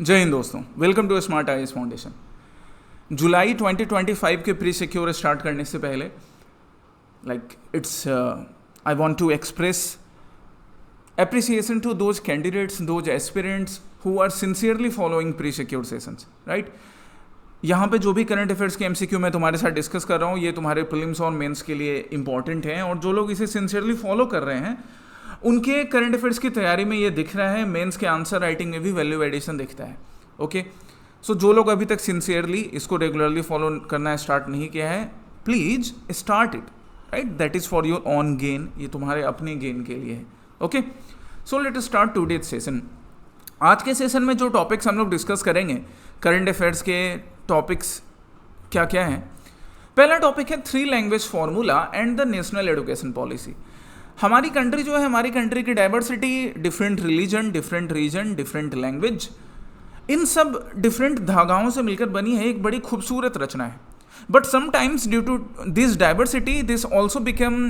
जय हिंद दोस्तों, welcome to smart IAS foundation. जुलाई 2025 के प्री सिक्योर स्टार्ट करने से पहले I want to express appreciation to those candidates, those aspirants who are sincerely following pre-secured sessions, right? यहाँ पे जो भी करंट अफेयर्स के एमसीक्यू मैं तुम्हारे साथ डिस्कस कर रहा हूँ, ये तुम्हारे प्रीलिम्स और मेंस के लिए इंपॉर्टेंट हैं, और जो लोग इसे सिंसियरली फॉलो कर रहे हैं उनके करंट अफेयर्स की तैयारी में ये दिख रहा है, मेंस के आंसर राइटिंग में भी वैल्यू एडिशन दिखता है। ओके, सो जो लोग अभी तक सिंसियरली इसको रेगुलरली फॉलो करना स्टार्ट नहीं किया है, please start it, right? That is for your on gain, ये तुम्हारे अपने गेन के लिए है। Okay, so let us start today's session. आज के सेशन में जो टॉपिक्स हम लोग डिस्कस करेंगे, करंट अफेयर्स के टॉपिक्स क्या क्या हैं। पहला टॉपिक है 3 language formula and the national education policy. हमारी कंट्री जो है, हमारी कंट्री की diversity, different religion, different region, different language, इन सब डिफरेंट धागाओं से मिलकर बनी है एक बड़ी खूबसूरत रचना है। But sometimes due to this diversity this also become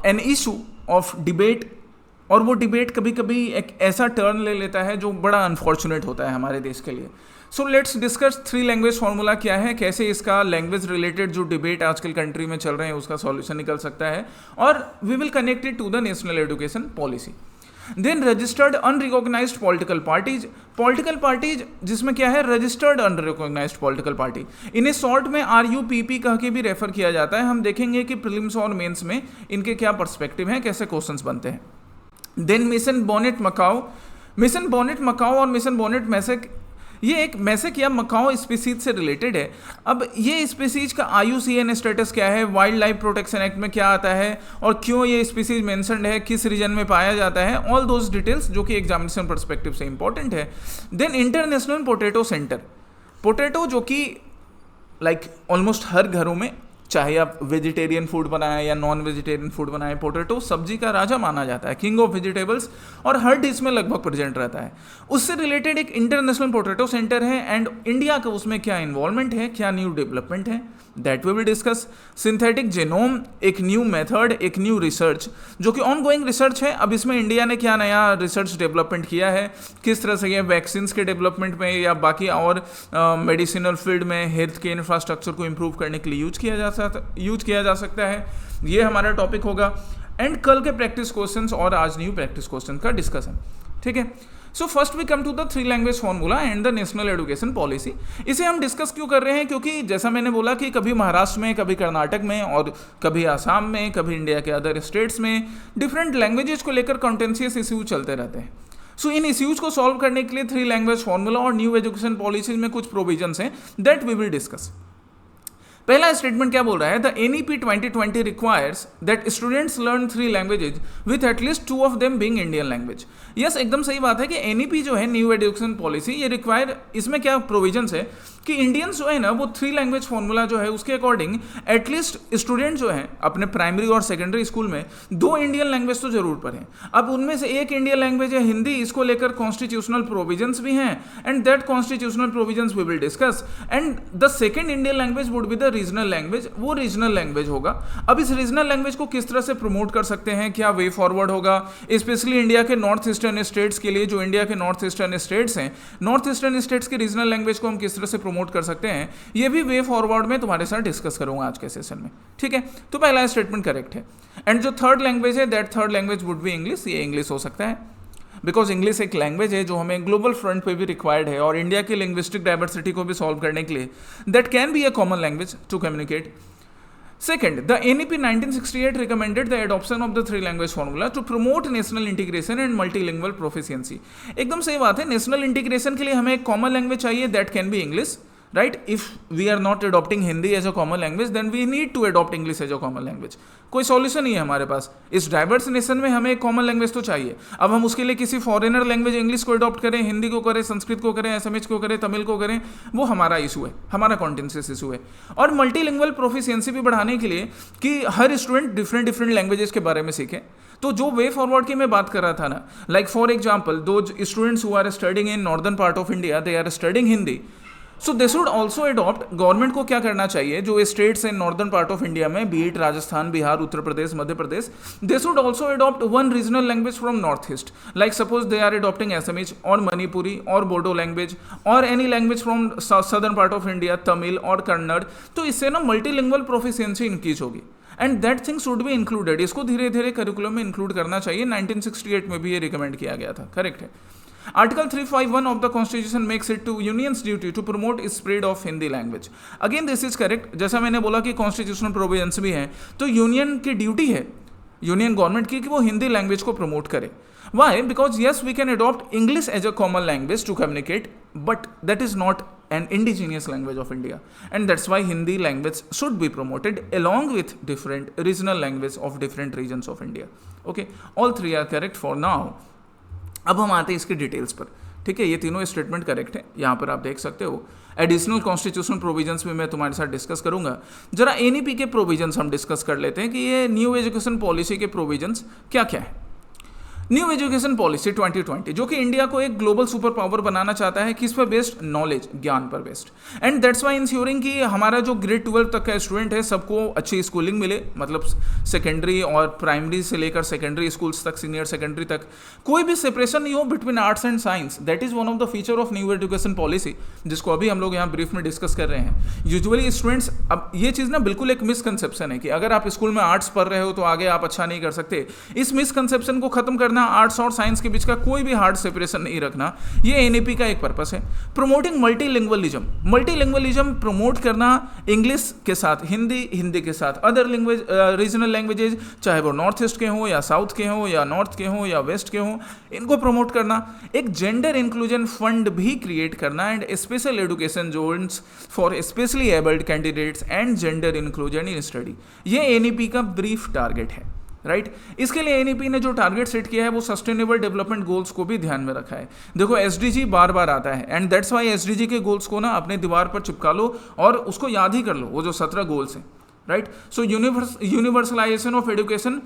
an issue of debate, और वो डिबेट कभी कभी एक ऐसा टर्न ले लेता है जो बड़ा अनफॉर्चुनेट होता है हमारे देश के लिए। So let's discuss 3 language formula क्या है, कैसे इसका लैंग्वेज रिलेटेड जो डिबेट आजकल कंट्री में चल रहे हैं उसका सॉल्यूशन निकल सकता है, और we will connect it to the national education policy. Then registered unrecognised political parties जिसमें क्या है, रजिस्टर्ड अनरिकॉग्नाइज्ड पॉलिटिकल पार्टी, इन्हें शॉर्ट में RUPP कह के भी रेफर किया जाता है। हम देखेंगे कि प्रीलिम्स और मेंस में इनके क्या पर्सपेक्टिव हैं, कैसे क्वेश्चंस बनते हैं। देन मिशन बॉनेट मकाओ और मिशन बॉनेट मैसेक, ये एक मैसेक या मकाओ स्पीसीज से रिलेटेड है। अब ये स्पीसीज का IUCN स्टेटस क्या है, वाइल्ड लाइफ प्रोटेक्शन एक्ट में क्या आता है, और क्यों ये स्पीसीज मेंशन्ड है, किस रीजन में पाया जाता है, ऑल दोज डिटेल्स जो कि एग्जामिनेशन पर्सपेक्टिव से इंपॉर्टेंट है। Then international potato centre, potato जो कि ऑलमोस्ट हर घरों में, चाहे आप वेजिटेरियन फूड बनाएं या नॉन वेजिटेरियन फूड बनाएं, पोटैटो सब्जी का राजा माना जाता है, किंग ऑफ वेजिटेबल्स, और हर डिश में लगभग प्रेजेंट रहता है। उससे रिलेटेड एक इंटरनेशनल पोटैटो सेंटर है, एंड इंडिया का उसमें क्या इन्वॉल्वमेंट है, क्या न्यू डेवलपमेंट है, that we will discuss. Synthetic genome, एक न्यू मेथड, एक न्यू रिसर्च जो कि ऑन गोइंग रिसर्च है। अब इसमें इंडिया ने क्या नया रिसर्च डेवलपमेंट किया है, किस तरह से ये वैक्सीन के डेवलपमेंट में या बाकी और मेडिसिनल फील्ड में हेल्थ के इंफ्रास्ट्रक्चर को इंप्रूव करने के लिए यूज किया जा सकता है, ये हमारा टॉपिक होगा। एंड कल के प्रैक्टिस क्वेश्चंस और आज न्यू प्रैक्टिस क्वेश्चन का डिस्कशन, ठीक है। So first we come to the 3 language formula and the national education policy. इसे हम डिस्कस क्यों कर रहे हैं, क्योंकि जैसा मैंने बोला कि कभी महाराष्ट्र में, कभी कर्नाटक में, और कभी आसाम में, कभी इंडिया के अदर स्टेट्स में डिफरेंट लैंग्वेजेस को लेकर कॉन्टेंशियस इश्यूज चलते रहते हैं। सो इन इश्यूज को सॉल्व करने के लिए 3 लैंग्वेज फॉर्मूला और न्यू एजुकेशन पॉलिसीज में कुछ प्रोविजंस हैं, दैट वी विल डिस्कस। पहला स्टेटमेंट क्या बोल रहा है, the NEP 2020 requires that students learn 3 languages with at least 2 of them being Indian language. Yes, एकदम सही बात है कि NEP जो है, न्यू एजुकेशन पॉलिसी, ये रिक्वायर, इसमें क्या प्रोविजंस है कि इंडियंस जो है ना, वो 3 लैंग्वेज फॉर्मूला जो है उसके अकॉर्डिंग एटलीस्ट स्टूडेंट जो है अपने प्राइमरी और सेकेंडरी स्कूल में 2 इंडियन लैंग्वेज तो जरूर पढ़ें। अब उनमें से एक इंडियन लैंग्वेज है हिंदी, इसको लेकर कॉन्स्टिट्यूशनल प्रोविजंस भी हैं, and that constitutional provisions we will discuss. And the second Indian language would be the regional language, वो रीजनल लैंग्वेज होगा। अब इस रीजनल लैंग्वेज को किस तरह से प्रमोट कर सकते हैं, क्या वे फॉरवर्ड होगा, स्पेशली इंडिया के नॉर्थ ईस्टर्न स्टेट्स के लिए, जो इंडिया के नॉर्थ ईस्टर्न स्टेट्स हैं, नॉर्थ ईस्टर्न स्टेट्स की रीजनल लैंग्वेज को हम किस तरह से प्रमोट कर सकते हैं, ये भी वे फॉरवर्ड में तुम्हारे साथ डिस्कस करूंगा आज के सेशन में, ठीक है। तो पहला स्टेटमेंट करेक्ट है। एंड जो थर्ड लैंग्वेज है, that third language would B English, ये इंग्लिश हो सकता है, बिकॉज इंग्लिश एक लैंग्वेज है जो हमें ग्लोबल फ्रंट पे भी रिक्वायर्ड है, और इंडिया की लिंग्विस्टिक डाइवर्सिटी को भी सॉल्व करने के लिए that can be a common language to communicate. Second, the NEP 1968 recommended the adoption of the 3 language formula to promote national integration and multilingual proficiency. एकदम सही बात है, नेशनल इंटीग्रेशन के लिए हमें एक कॉमन लैंग्वेज चाहिए, that can be English, right? If we are not adopting Hindi as a common language, then we need to adopt English as a common language. कोई सॉल्यूशन नहीं है हमारे पास, इस डाइवर्स नेशन में हमें एक कॉमन लैंग्वेज तो चाहिए। अब हम उसके लिए किसी फॉरेनर लैंग्वेज इंग्लिश को अडॉप्ट करें, हिंदी को करें, संस्कृत को करें, एसएमएच को करें, तमिल को करें, वो हमारा इशू है, हमारा कॉन्टेंशियस इशू है। और मल्टीलिंगुअल प्रोफिशिएंसी भी बढ़ाने के लिए कि हर स्टूडेंट डिफरेंट लैंग्वेजेस के बारे में सीखे, तो जो वे फॉरवर्ड की मैं बात कर रहा था ना, लाइक फॉर एग्जाम्पल दो students who are studying in northern part of India, they are studying Hindi, so they should also adopt, government को क्या करना चाहिए, जो states in northern part of India में, be it Rajasthan, Bihar, Uttar Pradesh, Madhya Pradesh, they should also adopt one regional language from north east, like suppose they are adopting Assamese और मणिपुरी और Bodo language और any language from southern part of India, Tamil और कन्नड़। तो इससे ना मल्टीलिंगुअल प्रोफिशिएंसी इंक्रीज होगी and that thing should be included. इसको धीरे धीरे करिकुलम में इंक्लूड करना चाहिए। 1968 में भी ये रिकमेंड किया गया था, करेक्ट है। Article 351 of the Constitution makes it to Union's duty to promote spread of Hindi language. Again this is correct. जैसा मैंने बोला कि कॉन्स्टिट्यूशनल प्रोविजंस भी हैं, तो यूनियन की ड्यूटी है, यूनियन गवर्नमेंट की, कि वो हिंदी लैंग्वेज को प्रमोट करे। Why? Because yes, we can adopt English as a common language to communicate, but that is not an indigenous language of India, and that's why Hindi language should be promoted along with different regional language of different regions of India. Okay, all three are correct for now. अब हम आते हैं इसके details पर, ठीक है। ये तीनों स्टेटमेंट करेक्ट है, यहाँ पर आप देख सकते हो। एडिशनल कॉन्स्टिट्यूशनल प्रोविजंस में मैं तुम्हारे साथ डिस्कस करूंगा। जरा एनईपी के प्रोविजंस हम डिस्कस कर लेते हैं कि ये न्यू एजुकेशन पॉलिसी के प्रोविजंस क्या क्या है। न्यू एजुकेशन पॉलिसी 2020 जो कि इंडिया को एक ग्लोबल सुपर पावर बनाना चाहता है, किस पर बेस्ड, नॉलेज, ज्ञान पर based, and that's why ensuring कि हमारा जो ग्रेड 12 तक का स्टूडेंट है सबको अच्छी स्कूलिंग मिले, मतलब सेकेंडरी और प्राइमरी से लेकर सेकेंडरी स्कूल्स तक, सीनियर सेकेंडरी तक कोई भी सेपरेशन नहीं हो between arts and science. That is one of the feature of new education policy, जिसको अभी हम लोग यहाँ ब्रीफ में डिस्कस कर रहे हैं। यूजुअली स्टूडेंट्स, अब ये चीज़ ना बिल्कुल एक मिसकंसेप्शन है कि अगर आप स्कूल में आर्ट्स पढ़ रहे हो तो आगे आप अच्छा नहीं कर सकते। इस मिसकंसेप्शन को खत्म करना, आर्ट्स और साइंस के बीच का कोई भी हार्ड सेपरेशन नहीं रखना, ये एनईपी का एक पर्पस है। प्रमोटिंग मल्टीलिंगुअलिज्म, मल्टीलिंगुअलिज्म प्रमोट करना, इंग्लिश के साथ हिंदी, हिंदी के साथ अदर लैंग्वेज, रीजनल लैंग्वेजेज, चाहे वो नॉर्थ ईस्ट के हों या साउथ के हों या नॉर्थ के हों या वेस्ट के हों, इनको प्रमोट करना। एक जेंडर इंक्लूजन फंड भी क्रिएट करना and special education Jones for specially abled candidates and gender inclusion in study, ये एनईपी का ब्रीफ टारगेट है, राइट। इसके लिए एनईपी ने जो टारगेट सेट किया है वो सस्टेनेबल डेवलपमेंट गोल्स को भी ध्यान में रखा है। देखो एसडीजी बार बार आता है एंड दैट्स वाई एसडीजी के गोल्स को ना अपने दीवार पर चिपका लो और उसको याद ही कर लो, वो जो 17 गोल्स हैं, right. So universalization of education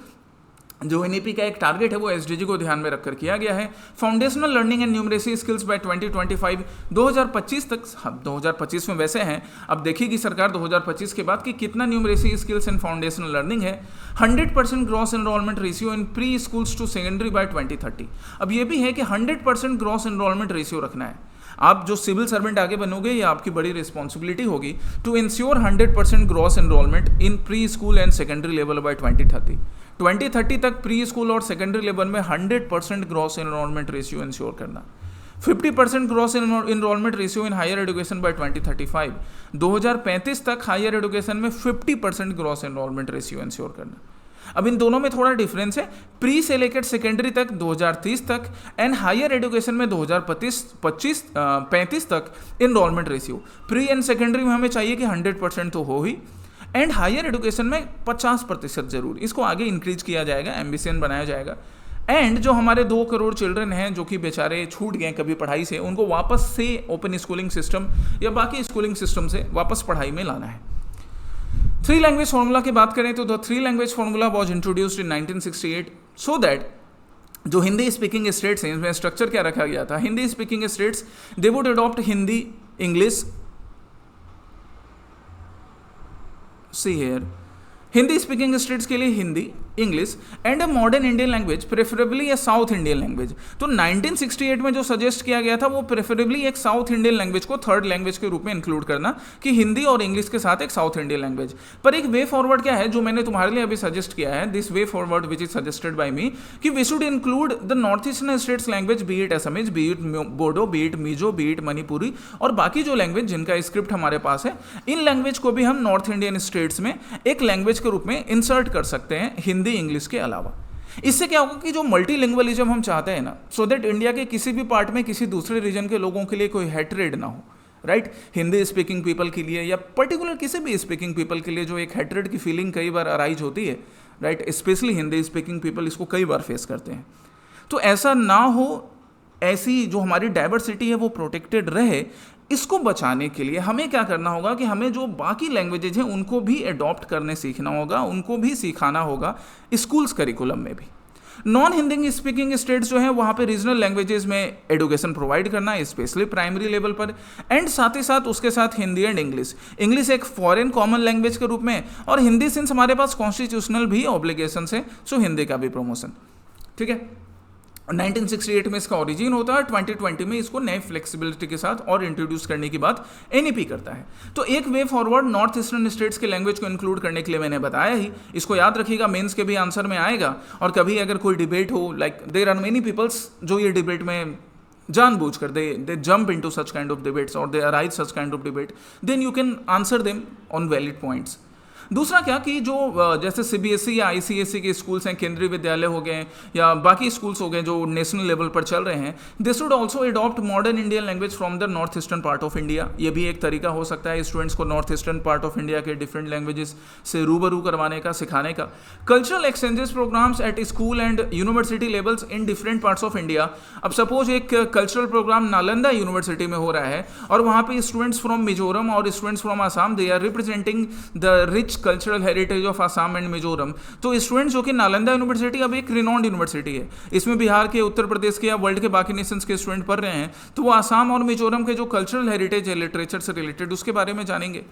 जो एनईपी का एक टारगेट है वो एसडीजी को ध्यान में रखकर किया गया है। Foundational learning and numeracy skills by 2025, 2025 तक, हाँ 2025 में वैसे हैं, अब देखिएगी सरकार 2025 के बाद कि कितना numeracy skills and foundational learning है। 100% gross enrolment ratio in preschools to secondary by 2030। अब ये भी है कि 100% ग्रॉस एनरोलमेंट रेशियो रखना है। आप जो सिविल सर्वेंट आगे बनोगे ये आपकी बड़ी रिस्पॉन्सिबिलिटी होगी to ensure 100% gross enrolment in preschool and secondary level by 2030। 2030 तक प्री स्कूल और सेकेंडरी लेवल में 100% ग्रॉस एनरोलमेंट रेशियो इंश्योर करना। 50% gross enrolment ratio in higher education by 2035। 2035 तक हायर एजुकेशन में 50% ग्रॉस एनरोलमेंट रेशियो इंश्योर करना। अब इन दोनों में थोड़ा डिफरेंस है, प्री से लेकर सेकेंडरी तक 2030 तक एंड हायर एजुकेशन में 2035 तक enrolment ratio. Pre and secondary में हमें चाहिए कि 100% तो हो ही, एंड हायर एजुकेशन में 50% जरूर, इसको आगे इंक्रीज किया जाएगा, एम्बिशन बनाया जाएगा। एंड जो हमारे 2 करोड़ चिल्ड्रन हैं जो कि बेचारे छूट गए कभी पढ़ाई से, उनको वापस से ओपन स्कूलिंग सिस्टम या बाकी स्कूलिंग सिस्टम से वापस पढ़ाई में लाना है। 3 लैंग्वेज फॉर्मूला की बात करें तो the 3 language formula was introduced in 1968 so that जो हिंदी स्पीकिंग स्टेट्स हैं, इसमें स्ट्रक्चर क्या रखा गया था, Hindi speaking states they would adopt Hindi, English, see here, Hindi speaking states के लिए Hindi, English and a modern Indian language, preferably a south Indian language. तो 1968 में जो सजेस्ट किया गया था वो प्रेफरेबली एक साउथ इंडियन लैंग्वेज को थर्ड लैंग्वेज के रूप में इंक्लूड करना, कि हिंदी और इंग्लिश के साथ एक साउथ इंडियन लैंग्वेज। पर एक वे फॉरवर्ड क्या है जो मैंने तुम्हारे लिए अभी सजेस्ट किया है, this way forward which is suggested by me, कि we should include the north eastern states language, be it Assamese, be it Bodo, be it Mizo, be it Manipuri और बाकी जो लैंग्वेज जिनका स्क्रिप्ट हमारे पास है, इन लैंग्वेज को भी हम नॉर्थ इंडियन स्टेट्स में एक लैंग्वेज के रूप में इंसर्ट कर सकते हैं, हिंदी इंग्लिश के अलावा। इससे क्या होगा कि जो मल्टीलिंगुअलिज्म हम चाहते हैं ना, सो दैट इंडिया के किसी भी पार्ट में किसी दूसरे रीजन के लोगों के लिए कोई हेट्रेड ना हो, राइट। हिंदी स्पीकिंग पीपल के लिए या पर्टिकुलर किसी भी स्पीकिंग पीपल के लिए जो एक हेट्रेड की फीलिंग कई बार अराइज होती है, right, specially Hindi speaking people इसको कई बार फेस करते हैं। तो ऐसा ना हो, ऐसी जो हमारी डाइवर्सिटी है वो प्रोटेक्टेड रहे, इसको बचाने के लिए हमें क्या करना होगा कि हमें जो बाकी लैंग्वेजेज हैं उनको भी अडॉप्ट करने सीखना होगा, उनको भी सिखाना होगा स्कूल्स करिकुलम में भी। नॉन हिंदी स्पीकिंग स्टेट्स जो हैं वहाँ पे रीजनल लैंग्वेजेस में एडुकेशन प्रोवाइड करना है, स्पेशली प्राइमरी लेवल पर, एंड साथ ही साथ उसके साथ हिंदी एंड इंग्लिश। इंग्लिश एक फॉरेन कॉमन लैंग्वेज के रूप में, और हिंदी सिंस हमारे पास कॉन्स्टिट्यूशनल भी ऑब्लिगेशन है, सो हिंदी का भी प्रमोशन। ठीक है, 1968 में इसका ओरिजिन होता है, 2020 में इसको नए फ्लेक्सिबिलिटी के साथ और इंट्रोड्यूस करने की बात एनईपी करता है। तो एक way forward north eastern states के लैंग्वेज को इंक्लूड करने के लिए मैंने बताया ही, इसको याद रखिएगा, मेंस के भी आंसर में आएगा। और कभी अगर कोई डिबेट हो, like there are many peoples जो ये डिबेट में जानबूझकर they jump into such kind of debates और they arise such kind of debate, then you can answer them on valid points. दूसरा क्या कि जो जैसे सीबीएसई या आईसीएसई के स्कूल्स हैं, केंद्रीय विद्यालय हो गए या बाकी स्कूल्स हो गए जो नेशनल लेवल पर चल रहे हैं, they should also adopt modern Indian language from the north eastern part of India. ये भी एक तरीका हो सकता है स्टूडेंट्स को north eastern part of India के डिफरेंट लैंग्वेजेस से रूबरू करवाने का, सिखाने का। Cultural exchanges programmes at school and university levels in different parts of India. अब सपोज एक कल्चरल प्रोग्राम नालंदा यूनिवर्सिटी में हो रहा है और वहाँ पे स्टूडेंट्स फ्रॉम मिजोरम और students from Assam, they are representing the rich cultural heritage of Assam and Mizoram. तो स्टूडेंट्स जो कि नालंदा यूनिवर्सिटी अब एक रिनॉन्ड यूनिवर्सिटी है, इसमें बिहार के, उत्तर प्रदेश के या वर्ल्ड के बाकी नेशंस के स्टूडेंट पढ़ रहे हैं, तो वो आसाम और मिजोरम के जो कल्चरल हेरिटेज है लिटरेचर से रिलेटेड, उसके बारे में जानेंगे।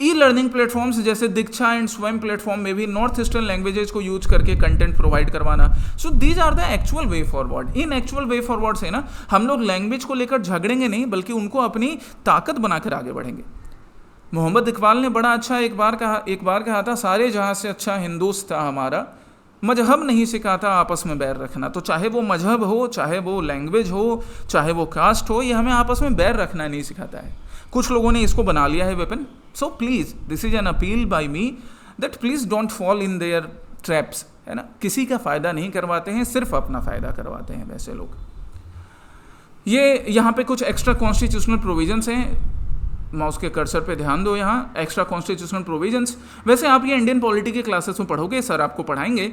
ई लर्निंग प्लेटफॉर्म्स जैसे दीक्षा एंड स्वयं प्लेटफॉर्म में भी नॉर्थ ईस्टर्न लैंग्वेजेस को यूज करके कंटेंट प्रोवाइड करवाना। So these are the actual way forward. इन एक्चुअल वे फॉरवर्ड से ना हम लोग लैंग्वेज को लेकर झगड़ेंगे नहीं, बल्कि उनको अपनी ताकत बनाकर आगे बढ़ेंगे। मोहम्मद इकबाल ने बड़ा अच्छा एक बार कहा था, सारे जहाँ से अच्छा हिंदूस था हमारा, मजहब नहीं सिखाता आपस में बैर रखना। तो चाहे वो मजहब हो, चाहे वो लैंग्वेज हो, चाहे वो कास्ट हो, ये हमें आपस में बैर रखना नहीं सिखाता है। कुछ लोगों ने इसको बना लिया है weapon. So please, this is an appeal bye me that please don't fall in their traps, है ना। किसी का फ़ायदा नहीं करवाते हैं, सिर्फ अपना फ़ायदा करवाते हैं वैसे लोग। ये यहाँ पे कुछ एक्स्ट्रा कॉन्स्टिट्यूशनल प्रोविजंस हैं, माउस के कर्सर पे ध्यान दो, यहाँ एक्स्ट्रा कॉन्स्टिट्यूशनल प्रोविजंस। वैसे आप ये इंडियन पॉलिटी के क्लासेस में पढ़ोगे, सर आपको पढ़ाएंगे,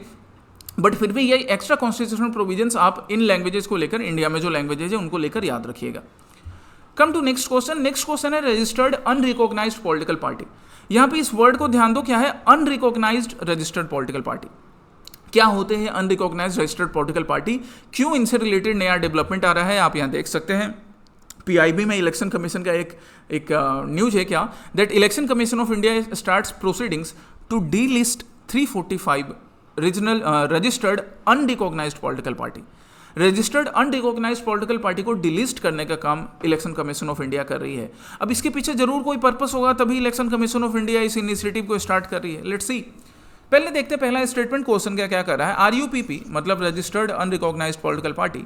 बट फिर भी ये एक्स्ट्रा कॉन्स्टिट्यूशनल प्रोविजंस आप इन लैंग्वेजेस को लेकर, इंडिया में जो लैंग्वेजेज है उनको लेकर याद रखिएगा। Come to next question. Next question है रजिस्टर्ड अनरिकॉग्नाइज्ड पॉलिटिकल पार्टी। यहाँ पे इस वर्ड को ध्यान दो, क्या है अनरिकॉग्नाइज्ड रजिस्टर्ड पॉलिटिकल पार्टी। क्या होते हैं अनरिकॉग्नाइज्ड रजिस्टर्ड पॉलिटिकल पार्टी, क्यों इनसे रिलेटेड नया डेवलपमेंट आ रहा है, आप यहाँ देख सकते हैं। पीआईबी में इलेक्शन कमीशन का एक न्यूज है क्या, that election commission of India starts proceedings to delist 345 regional registered unrecognised political party. Registered unrecognised political party को डिलिस्ट करने का काम इलेक्शन कमीशन ऑफ इंडिया कर रही है। अब इसके पीछे जरूर कोई पर्पस होगा, तभी इलेक्शन कमीशन ऑफ इंडिया इस इनिशिएटिव को स्टार्ट कर रही है। लेट्स सी, पहले देखते हैं पहला स्टेटमेंट क्वेश्चन क्या कर रहा है। आरयूपीपी मतलब registered unrecognised political party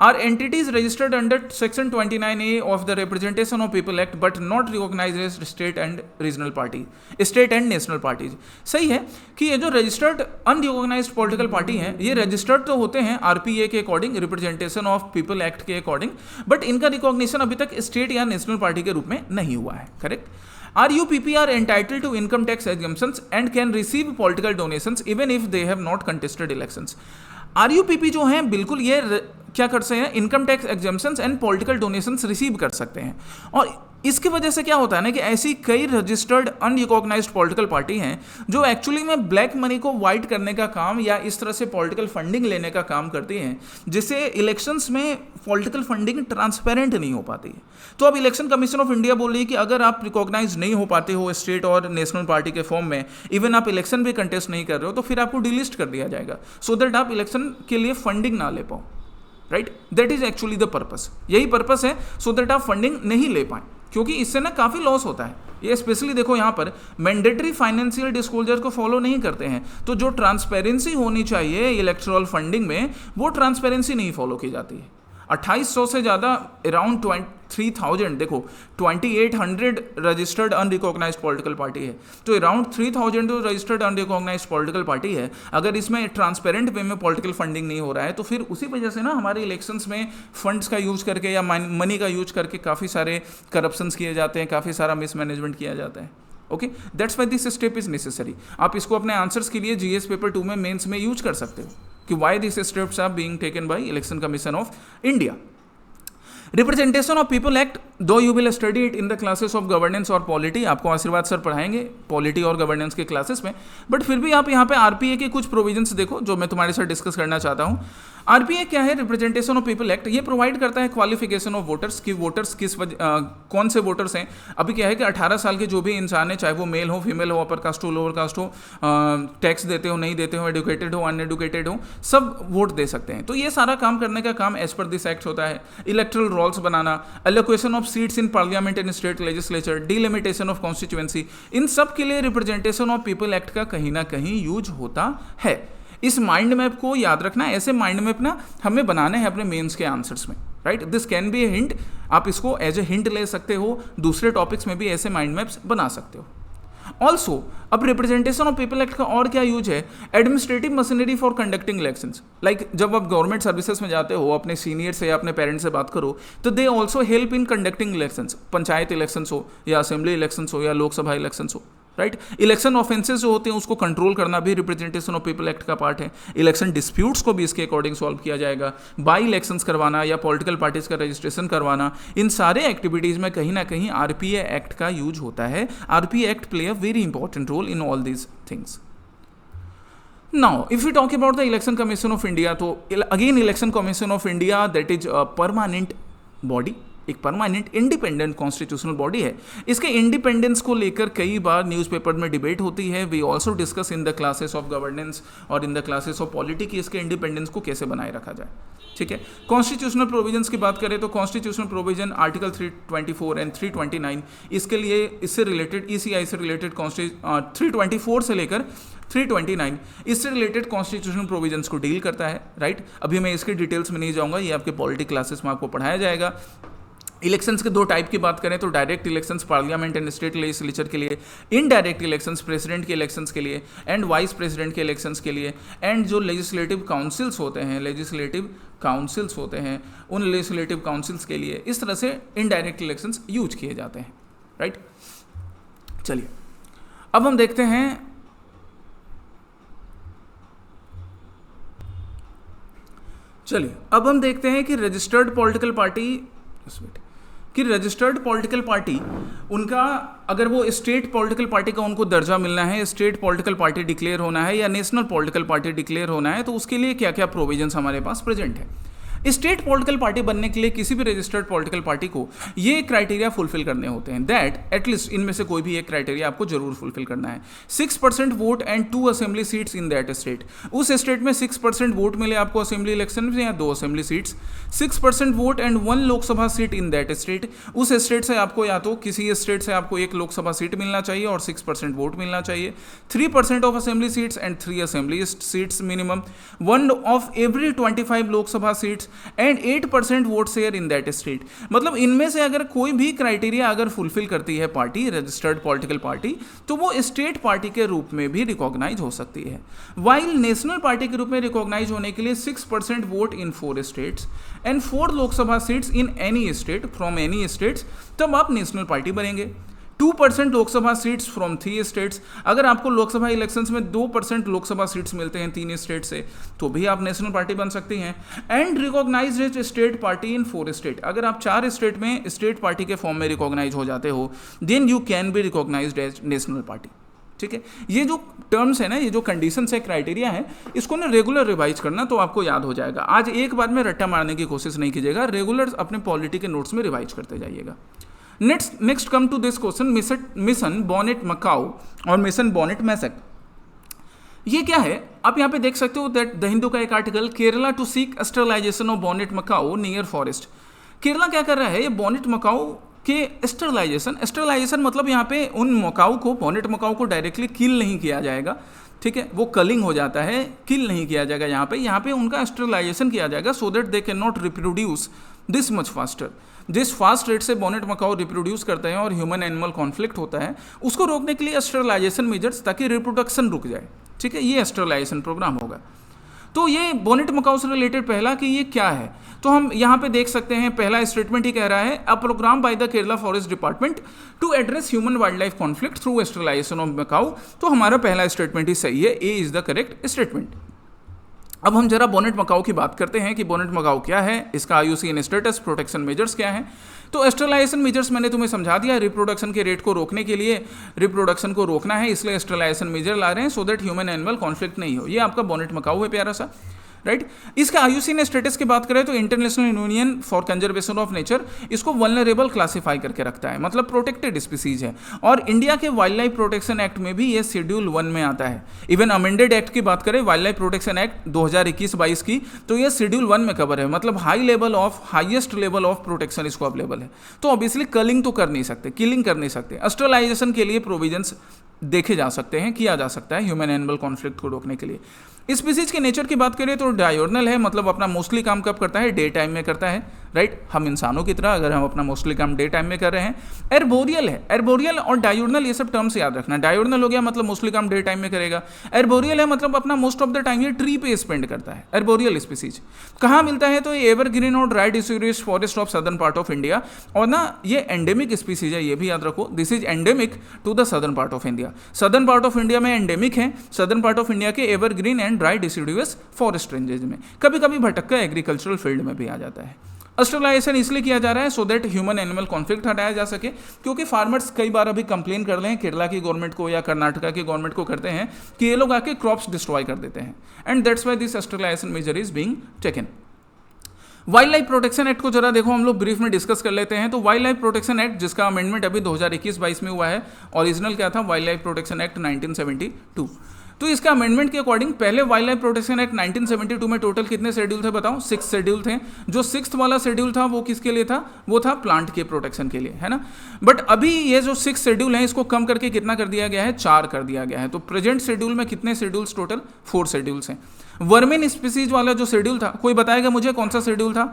are entities registered under section 29A of the representation of people act but not recognised as state and regional party, state and national parties. सही है कि ये जो रजिस्टर्ड अनरिकॉग्नाइज्ड पॉलिटिकल पार्टी हैं, ये registered तो होते हैं आरपीए के according, representation of people act के अकॉर्डिंग, बट इनका रिकॉग्निशन अभी तक स्टेट या नेशनल पार्टी के रूप में नहीं हुआ है। Correct. RUPP are entitled to income tax exemptions and can receive political donations even if they have not contested elections. RUPP जो हैं बिल्कुल ये क्या कर सकते हैं, income tax exemptions and political donations receive कर सकते हैं। और इसकी वजह से क्या होता है ना कि ऐसी कई रजिस्टर्ड अनरिकॉग्नाइज्ड पॉलिटिकल पार्टी हैं जो एक्चुअली में ब्लैक मनी को वाइट करने का काम या इस तरह से पॉलिटिकल फंडिंग लेने का काम करती हैं, जिससे इलेक्शंस में पॉलिटिकल फंडिंग ट्रांसपेरेंट नहीं हो पाती है। तो अब इलेक्शन कमीशन ऑफ इंडिया बोल रही है कि अगर आप रिकॉग्नाइज नहीं हो पाते हो स्टेट और नेशनल पार्टी के फॉर्म में, इवन आप इलेक्शन भी कंटेस्ट नहीं कर रहे हो, तो फिर आपको डिलिस्ट कर दिया जाएगा, सो दैट आप इलेक्शन के लिए फंडिंग ना ले पाओ। Right, that is actually the purpose, यही पर्पस है, सो दैट आप फंडिंग नहीं ले पाएं, क्योंकि इससे ना काफ़ी लॉस होता है। ये स्पेशली देखो यहाँ पर मैंडेटरी फाइनेंशियल डिस्क्लोजर को फॉलो नहीं करते हैं, तो जो ट्रांसपेरेंसी होनी चाहिए इलेक्टोरल फंडिंग में, वो ट्रांसपेरेंसी नहीं फॉलो की जाती है। 2800 से ज़्यादा, अराउंड 3000, देखो 2800 रजिस्टर्ड अनरिकॉग्नाइज्ड पॉलिटिकल पार्टी है, तो अराउंड 3000 जो रजिस्टर्ड अनरिकॉग्नाइज्ड पॉलिटिकल पार्टी है, अगर इसमें ट्रांसपेरेंट वे में पॉलिटिकल फंडिंग नहीं हो रहा है, तो फिर उसी वजह से ना हमारे इलेक्शंस में फंड्स का यूज करके या मनी का यूज करके काफ़ी सारे करप्शंस किए जाते हैं, काफ़ी सारा मिसमैनेजमेंट किया जाता है। Okay, that's why this step is necessary. आप इसको अपने आंसर्स के लिए जीएस पेपर 2 में मेंस में यूज कर सकते हो कि why this steps are being taken by Election commission of India. Representation of people act though you will study it in the classes of governance और पॉलिटी, आपको आशीर्वाद सर पढ़ाएंगे पॉलिटी और गवर्नेंस के क्लासेस में, बट फिर भी आप यहाँ पे आरपीए के कुछ प्रोविजंस देखो जो मैं तुम्हारे साथ डिस्कस करना चाहता हूँ। आरपीए क्या है? Representation of people act. ये प्रोवाइड करता है क्वालिफिकेशन ऑफ वोटर्स कि वोटर्स कौन से वोटर्स हैं। अभी क्या है कि 18 साल के जो भी इंसान है, चाहे वो मेल हो, फीमेल हो, अपर कास्ट हो, लोअर कास्ट हो, टैक्स देते हो, नहीं देते हो, एडुकेटेड हो, अनएडुकेटेड हो, सब वोट दे सकते हैं। तो ये सारा काम करने का काम एज पर दिस एक्ट होता है। इलेक्ट्रल रोल्स बनाना, allocation of seats in parliament and state legislature, delimitation of constituency, इन सब के लिए रिप्रेजेंटेशन ऑफ पीपल एक्ट का कहीं ना कहीं यूज होता है। इस माइंड मैप को याद रखना, ऐसे माइंड मैप ना हमें बनाने हैं अपने मेंस के आंसर्स में, right. This can be a hint, आप इसको एज ए हिंट ले सकते हो, दूसरे टॉपिक्स में भी ऐसे माइंड मैप्स बना सकते हो। ऑल्सो अब रिप्रेजेंटेशन ऑफ पीपल एक्ट का और क्या यूज है? Administrative machinery for conducting elections. Like जब आप गवर्नमेंट सर्विसेज में जाते हो, अपने सीनियर से या अपने पेरेंट्स से बात करो, तो they also help in conducting elections, panchayat elections हो या असेंबली इलेक्शंस हो या लोकसभा इलेक्शंस हो, राइट। इलेक्शन ऑफेंसेस जो होते हैं उसको कंट्रोल करना भी रिप्रेजेंटेशन ऑफ पीपल एक्ट का पार्ट है। इलेक्शन डिस्प्यूट्स को भी इसके अकॉर्डिंग सॉल्व किया जाएगा। बाई इलेक्शंस करवाना या पॉलिटिकल पार्टीज का रजिस्ट्रेशन करवाना, इन सारे एक्टिविटीज में कहीं ना कहीं आरपीए एक्ट का यूज होता है। RPA act play a very important role in all these things. Now if you talk about the Election commission of India, तो again Election commission of India that is a permanent body, एक permanent independent constitutional body है। इसके independence को लेकर कई बार newspaper में debate होती है। We also discuss in the classes of governance और in the classes of polity कि इसके इंडिपेंडेंस को कैसे बनाए रखा जाए, ठीक है। कॉन्स्टिट्यूशनल प्रोविजंस की बात करें तो कॉन्स्टिट्यूशनल प्रोविजन आर्टिकल 324 एंड 329 इसके लिए, इससे रिलेटेड ईसीआई से रिलेटेड 324 से लेकर 329 इससे रिलेटेड कॉन्स्टिट्यूशनल प्रोविजंस को डील करता है, राइट। अभी मैं इसके डिटेल्स में नहीं जाऊंगा, ये आपके पॉलिटी क्लासेस में आपको पढ़ाया जाएगा। इलेक्शंस के दो टाइप की बात करें तो direct elections parliament and state legislature के लिए, इनडायरेक्ट इलेक्शंस प्रेसिडेंट के इलेक्शंस के लिए एंड वाइस प्रेसिडेंट के इलेक्शंस के लिए, एंड जो लेजिस्लेटिव काउंसिल्स होते हैं उन लेजिस्लेटिव काउंसिल्स के लिए। इस तरह से इनडायरेक्ट इलेक्शंस यूज किए जाते हैं, राइट। चलिए अब हम देखते हैं कि रजिस्टर्ड पॉलिटिकल पार्टी उनका, अगर वो स्टेट पॉलिटिकल पार्टी का उनको दर्जा मिलना है, स्टेट पॉलिटिकल पार्टी डिक्लेयर होना है या नेशनल पॉलिटिकल पार्टी डिक्लेयर होना है, तो उसके लिए क्या क्या प्रोविजंस हमारे पास प्रेजेंट है। स्टेट पॉलिटिकल पार्टी बनने के लिए किसी भी रजिस्टर्ड पॉलिटिकल पार्टी को ये क्राइटेरिया फुलफिल करने होते हैं, दैट एटलीस्ट इनमें से कोई भी एक क्राइटेरिया आपको जरूर फुलफिल करना है। 6% vote and 2 assembly seats in that state. उस स्टेट में 6% वोट मिले आपको असेंबली इलेक्शन में या 2 assembly seats. 6% vote and 1 Lok Sabha seat in that state. उस स्टेट से आपको या तो किसी स्टेट से आपको 1 लोकसभा सीट मिलना चाहिए और 6% वोट मिलना चाहिए। 3% of assembly seats and 3 assembly seats minimum. 1 of every 25 Lok Sabha seats and 8% vote share in that state. मतलब इनमें से अगर कोई भी क्राइटेरिया अगर फुलफिल करती है पार्टी, रजिस्टर्ड पॉलिटिकल पार्टी, तो वो स्टेट पार्टी के रूप में भी रिकॉग्नाइज हो सकती है। वाइल नेशनल पार्टी के रूप में रिकॉग्नाइज होने के लिए 6% vote in 4 states and 4 Lok Sabha seats in any state from any states, तब आप नेशनल पार्टी बनेंगे। 2% लोकसभा सीट्स फ्रॉम 3 स्टेट्स। अगर आपको लोकसभा इलेक्शंस में 2% लोकसभा सीट्स मिलते हैं 3 स्टेट से, तो भी आप नेशनल पार्टी बन सकती हैं। And recognised state party in 4 state. अगर आप 4 स्टेट में स्टेट पार्टी के फॉर्म में रिकॉग्नाइज हो जाते हो, then you can be recognised as national party, ठीक है। ये जो टर्म्स है ना, ये जो कंडीशंस है, क्राइटेरिया है, इसको ना रेगुलर रिवाइज करना तो आपको याद हो जाएगा। आज एक बार में रट्टा मारने की कोशिश नहीं कीजिएगा, रेगुलर अपने पॉलिटी के नोट्स में रिवाइज करते जाइएगा। Next come to this question, mission bonnet macaque और मिशन बॉनेट मैसेक। ये क्या है? आप यहाँ पे देख सकते हो दैट द हिंदू का एक article, Kerala to seek sterilisation of bonnet macaque near forest. Kerala क्या कर रहा है? ये बॉनेट मकाऊ के स्टरलाइजेशन मतलब यहाँ पे उन मकाऊ को, बॉनेट मकाऊ को डायरेक्टली किल नहीं किया जाएगा, ठीक है, वो कलिंग हो जाता है, किल नहीं किया जाएगा। यहाँ पे उनका स्टरलाइजेशन किया जाएगा so that they can not reproduce this much faster. जिस फास्ट रेट से बॉनेट मकाऊ रिप्रोड्यूस करते हैं और ह्यूमन एनिमल कॉन्फ्लिक्ट होता है, उसको रोकने के लिए स्टरलाइजेशन मेजर्स, ताकि रिप्रोडक्शन रुक जाए, ठीक है, ये स्टरलाइजेशन प्रोग्राम होगा। तो ये बॉनेट मकाऊ से रिलेटेड पहला कि ये क्या है, तो हम यहाँ पे देख सकते हैं पहला स्टेटमेंट ही कह रहा है, a program by the Kerala forest department to address human wild life conflict through sterilisation of macaque. तो हमारा पहला स्टेटमेंट ही सही है, A is the correct statement. अब हम जरा बोनेट मकाओ की बात करते हैं कि बोनेट मकाओ क्या है, इसका IUCN स्टेटस, प्रोटेक्शन मेजर्स क्या है। तो स्टरलाइजेशन मेजर्स मैंने तुम्हें समझा दिया, रिप्रोडक्शन के रेट को रोकने के लिए, रिप्रोडक्शन को रोकना है इसलिए स्टरलाइजेशन मेजर ला रहे हैं so that human animal conflict नहीं हो। ये आपका बोनेट मकाओ है प्यारा सा, राइट। इसका IUCN स्टेटस की बात करें तो international union for conservation of nature इसको वल्नरेबल क्लासिफाई करके रखता है, मतलब प्रोटेक्टेड स्पीसीज है। और इंडिया के वाइल्ड लाइफ प्रोटेक्शन एक्ट में भी ये शेड्यूल 1 में आता है। इवन अमेंडेड एक्ट की बात करें, वाइल्ड लाइफ प्रोटेक्शन एक्ट 2021-22 की, तो ये शेड्यूल 1 में कवर है, मतलब हाईएस्ट लेवल ऑफ प्रोटेक्शन इसको अवेलेबल है। तो ऑब्वियसली कलिंग तो कर नहीं सकते, किलिंग कर नहीं सकते, अस्ट्रलाइजेशन के लिए प्रोविजंस देखे जा सकते हैं, किया जा सकता है ह्यूमन एनिमल कॉन्फ्लिक्ट को रोकने के लिए। स्पीसीज के नेचर की बात करें तो डायोर्नल है, मतलब अपना मोस्टली काम कब करता है, डे टाइम में करता है, राइट। हम इंसानों की तरह अगर हम अपना मोस्टली काम डे टाइम में कर रहे हैं। एर्बोरियल है, एर्बोरियल और डायोर्नल ये सब टर्म्स याद रखना। डायोर्नल हो गया मतलब मोस्टली काम डे टाइम में करेगा, एर्बोरियल है मतलब अपना मोस्ट ऑफ द टाइम ये ट्री पे स्पेंड करता है। एर्बोरियल स्पीसीज कहाँ मिलता है, तो ये एवरग्रीन और dry deciduous forest of southern part of India, और ना ये एंडेमिक स्पीसीज है, ये भी याद रखो, this is endemic to the southern part of India. Southern part of India में एंडेमिक है, सदर्न पार्ट ऑफ इंडिया के evergreen and dry deciduous forest ranges में, कभी कभी भटक्का एग्रीकल्चरल फील्ड में भी आ जाता है। अस्ट्रलाइजेशन इसलिए किया जा रहा है so that human animal conflict हटाया जा सके, क्योंकि फार्मर्स कई बार अभी कंप्लेन कर रहे हैं केरला की गवर्नमेंट को या कर्नाटका की गवर्नमेंट को करते हैं कि ये लोग आके क्रॉप्स डिस्ट्रॉय कर देते हैं, and that's why this sterilisation measure is being taken. Wild life protection act को जरा देखो, हम लोग ब्रीफ में डिस्कस कर लेते हैं। तो वाइल्ड लाइफ प्रोटेक्शन एक्ट जिसका अमेंडमेंट अभी 2021-22 में हुआ है, ओरिजिनल क्या था, वाइल्ड लाइफ प्रोटेक्शन एक्ट 1972। तो इसका अमेंडमेंट के अकॉर्डिंग पहले वाइल्ड लाइफ प्रोटेक्शन एक्ट 1972 में टोटल कितने शेड्यूल थे बताओ, 6 शेड्यूल थे। जो 6th वाला शेड्यूल था वो किसके लिए था, वो था प्लांट के प्रोटेक्शन के लिए, है ना। बट अभी ये जो 6 शेड्यूल हैं इसको कम करके कितना कर दिया गया है, 4 कर दिया गया है। तो प्रेजेंट शेड्यूल में कितने शेड्यूल्स, टोटल 4 शेड्यूल्स हैं। वर्मिन स्पीसीज वाला जो शेड्यूल था, कोई बताएगा मुझे कौन सा शेड्यूल था,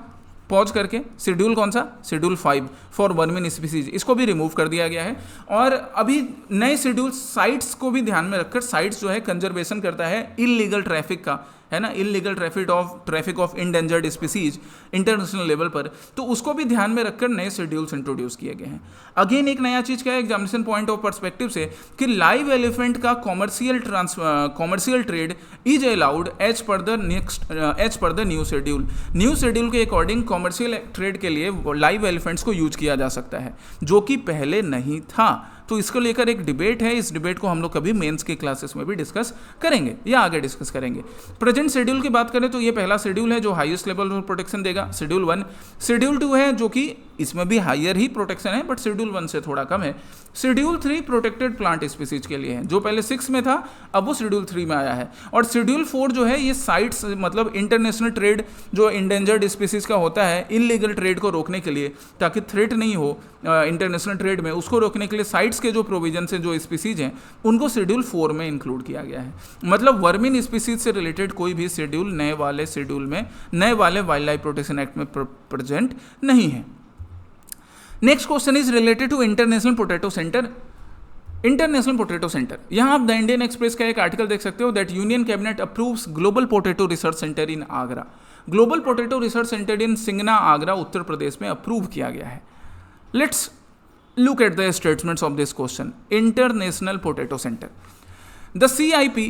पॉज करके, शेड्यूल कौन सा, शेड्यूल 5 फॉर वर्मिन स्पीसीज, इसको भी रिमूव कर दिया गया है। और अभी नए शेड्यूल साइट्स को भी ध्यान में रखकर, साइट्स जो है कंजर्वेशन करता है इलीगल ट्रैफिक का, है ना, illegal traffic of endangered species international level पर, तो उसको भी ध्यान में रखकर नए शेड्यूल्स इंट्रोड्यूस किए गए हैं। अगेन एक नया चीज़ क्या है एग्जामिनेशन पॉइंट ऑफ पर्सपेक्टिव से, कि लाइव एलिफेंट का commercial trade is allowed as per the new schedule. New schedule के अकॉर्डिंग कॉमर्शियल ट्रेड के लिए लाइव एलिफेंट्स को यूज किया जा सकता है, जो कि पहले नहीं था। तो इसको लेकर एक डिबेट है, इस डिबेट को हम लोग कभी मेंस के क्लासेस में भी डिस्कस करेंगे या आगे डिस्कस करेंगे। प्रेजेंट शेड्यूल की बात करें तो ये पहला शेड्यूल है जो हाईएस्ट लेवल ऑफ प्रोटेक्शन देगा, शेड्यूल 1। शेड्यूल 2 है जो कि इसमें भी हायर ही प्रोटेक्शन है बट शेड्यूल 1 से थोड़ा कम है। शेड्यूल 3 प्रोटेक्टेड प्लांट स्पीसीज के लिए है, जो पहले 6 में था अब वो शेड्यूल 3 में आया है। और शेड्यूल 4 जो है ये साइट्स, मतलब इंटरनेशनल ट्रेड जो इंडेंजर्ड स्पीसीज का होता है, इलीगल ट्रेड को रोकने के लिए, ताकि थ्रेट नहीं हो इंटरनेशनल ट्रेड में, उसको रोकने के लिए साइट्स के जो प्रोविजन है, जो स्पीसीज हैं, उनको शेड्यूल 4 में इंक्लूड किया गया है। मतलब वर्मिन स्पीसीज से रिलेटेड कोई भी शेड्यूल नए वाले शेड्यूल में, नए वाले वाइल्ड लाइफ प्रोटेक्शन एक्ट में प्रेजेंट नहीं है। Next question is related to international potato centre. International potato centre, यहाँ आप द इंडियन एक्सप्रेस का एक आर्टिकल देख सकते हो, that union cabinet approves global potato research centre in Agra. Global potato research centre in Singna, Agra, Uttar Pradesh में अप्रूव किया गया है। Let's look at the statements of this question. International Potato Center. The CIP